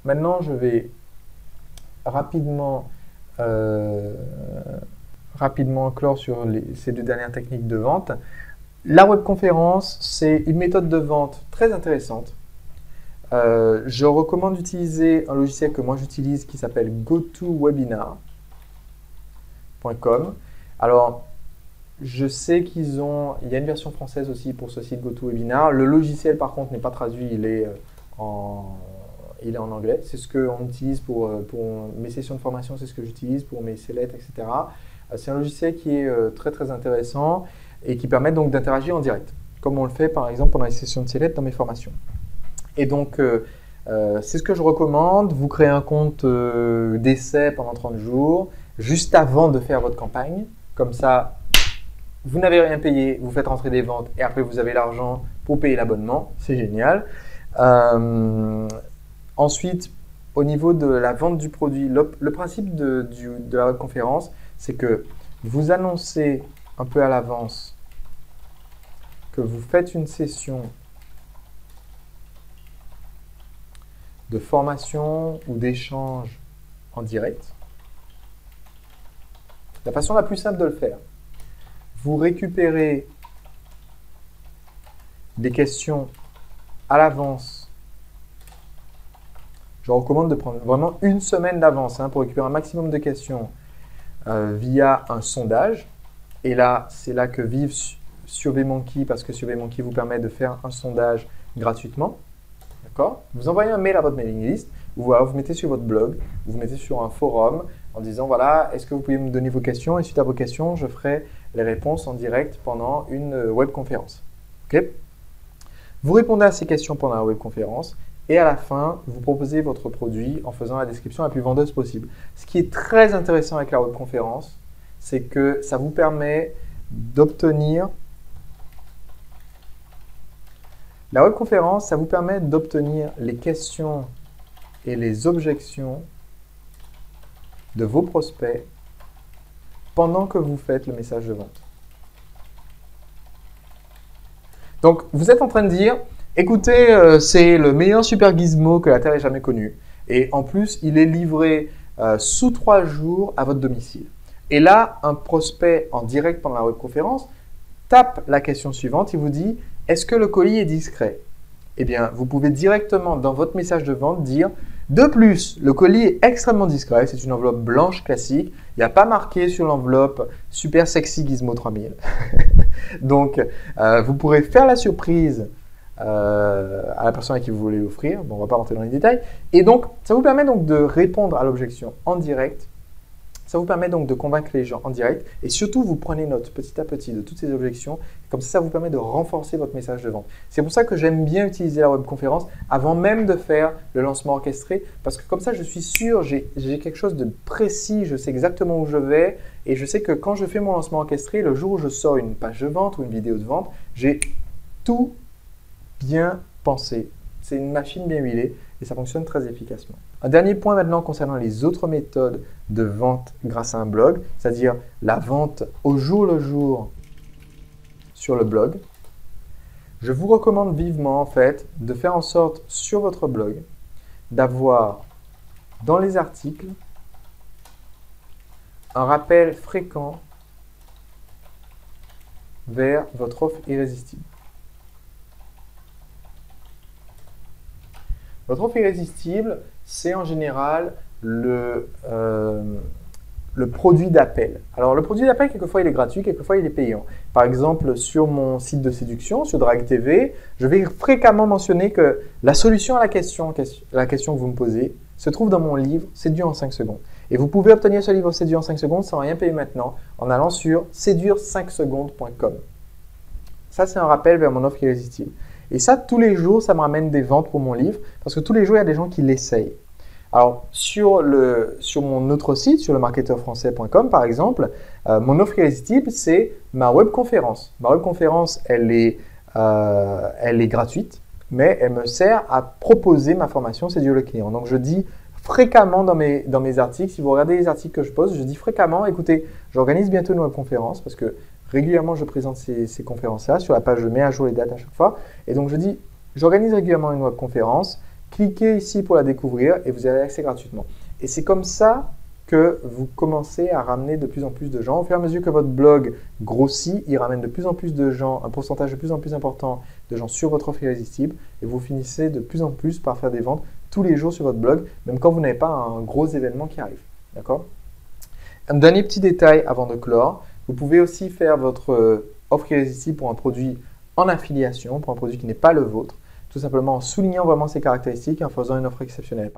maintenant, je vais rapidement, rapidement clore sur ces deux dernières techniques de vente. La webconférence, c'est une méthode de vente très intéressante. Je recommande d'utiliser un logiciel que moi j'utilise qui s'appelle GoToWebinar.com. Alors, je sais il y a une version française aussi pour ce site GoToWebinar. Le logiciel, par contre, n'est pas traduit, il est en anglais. C'est ce qu'on utilise pour mes sessions de formation, c'est ce que j'utilise pour mes sellettes, etc. C'est un logiciel qui est très très intéressant et qui permet donc d'interagir en direct, comme on le fait par exemple pendant les sessions de sellettes dans mes formations. Et donc, c'est ce que je recommande. Vous créez un compte d'essai pendant 30 jours, juste avant de faire votre campagne. Comme ça, vous n'avez rien payé, vous faites rentrer des ventes et après vous avez l'argent pour payer l'abonnement. C'est génial. Ensuite, au niveau de la vente du produit, le principe de la webconférence, c'est que vous annoncez un peu à l'avance que vous faites une session de formation ou d'échange en direct. La façon la plus simple de le faire, vous récupérez des questions à l'avance. Je recommande de prendre vraiment une semaine d'avance pour récupérer un maximum de questions via un sondage. Et là, c'est là que vive SurveyMonkey, parce que SurveyMonkey vous permet de faire un sondage gratuitement. D'accord ? Vous envoyez un mail à votre mailing list, vous mettez sur votre blog, vous mettez sur un forum en disant voilà, est-ce que vous pouvez me donner vos questions? Et suite à vos questions, je ferai les réponses en direct pendant une webconférence. Ok ? Vous répondez à ces questions pendant la webconférence et à la fin, vous proposez votre produit en faisant la description la plus vendeuse possible. Ce qui est très intéressant avec la webconférence, c'est que ça vous permet d'obtenir… La webconférence, ça vous permet d'obtenir les questions et les objections de vos prospects pendant que vous faites le message de vente. Donc, vous êtes en train de dire, écoutez, c'est le meilleur super gizmo que la Terre ait jamais connu. Et en plus, il est livré sous 3 jours à votre domicile. Et là, un prospect en direct pendant la webconférence tape la question suivante, il vous dit « Est-ce que le colis est discret ?» Eh bien, vous pouvez directement dans votre message de vente dire « De plus, le colis est extrêmement discret, c'est une enveloppe blanche classique, il n'y a pas marqué sur l'enveloppe « Super Sexy Gizmo 3000 ». Donc, vous pourrez faire la surprise à la personne à qui vous voulez l'offrir. Bon, on ne va pas rentrer dans les détails. Et donc, ça vous permet donc de répondre à l'objection en direct. Ça vous permet donc de convaincre les gens en direct. Et surtout, vous prenez note petit à petit de toutes ces objections. Comme ça vous permet de renforcer votre message de vente. C'est pour ça que j'aime bien utiliser la webconférence avant même de faire le lancement orchestré. Parce que comme ça, je suis sûr, j'ai quelque chose de précis. Je sais exactement où je vais. Et je sais que quand je fais mon lancement orchestré, le jour où je sors une page de vente ou une vidéo de vente, j'ai tout bien pensé. C'est une machine bien huilée et ça fonctionne très efficacement. Un dernier point maintenant concernant les autres méthodes de vente grâce à un blog, c'est-à-dire la vente au jour le jour sur le blog. Je vous recommande vivement en fait de faire en sorte sur votre blog d'avoir dans les articles un rappel fréquent vers votre offre irrésistible. Votre offre irrésistible, c'est en général le produit d'appel. Alors, le produit d'appel, quelquefois, il est gratuit, quelquefois, il est payant. Par exemple, sur mon site de séduction, sur Drag TV, je vais fréquemment mentionner que la solution à la question que vous me posez se trouve dans mon livre « Séduire en 5 secondes ». Et vous pouvez obtenir ce livre « Séduire en 5 secondes » sans rien payer maintenant en allant sur séduire5secondes.com. Ça, c'est un rappel vers mon offre irrésistible. Et ça, tous les jours, ça me ramène des ventes pour mon livre parce que tous les jours, il y a des gens qui l'essayent. Alors, sur mon autre site, sur lemarketeurfrançais.com par exemple, mon offre irrésistible, c'est ma webconférence. Ma webconférence, elle est gratuite, mais elle me sert à proposer ma formation Séduire le client. Donc, je dis fréquemment dans mes articles, si vous regardez les articles que je poste, je dis fréquemment, écoutez, j'organise bientôt une webconférence parce que régulièrement, je présente ces conférences-là. Sur la page, je mets à jour les dates à chaque fois. Et donc, je dis, j'organise régulièrement une webconférence Cliquez ici pour la découvrir et vous avez accès gratuitement. Et c'est comme ça que vous commencez à ramener de plus en plus de gens. Au fur et à mesure que votre blog grossit, il ramène de plus en plus de gens, un pourcentage de plus en plus important de gens sur votre offre irrésistible et vous finissez de plus en plus par faire des ventes tous les jours sur votre blog, même quand vous n'avez pas un gros événement qui arrive. D'accord? Un dernier petit détail avant de clore, vous pouvez aussi faire votre offre irrésistible pour un produit en affiliation, pour un produit qui n'est pas le vôtre, tout simplement en soulignant vraiment ses caractéristiques et en faisant une offre exceptionnelle.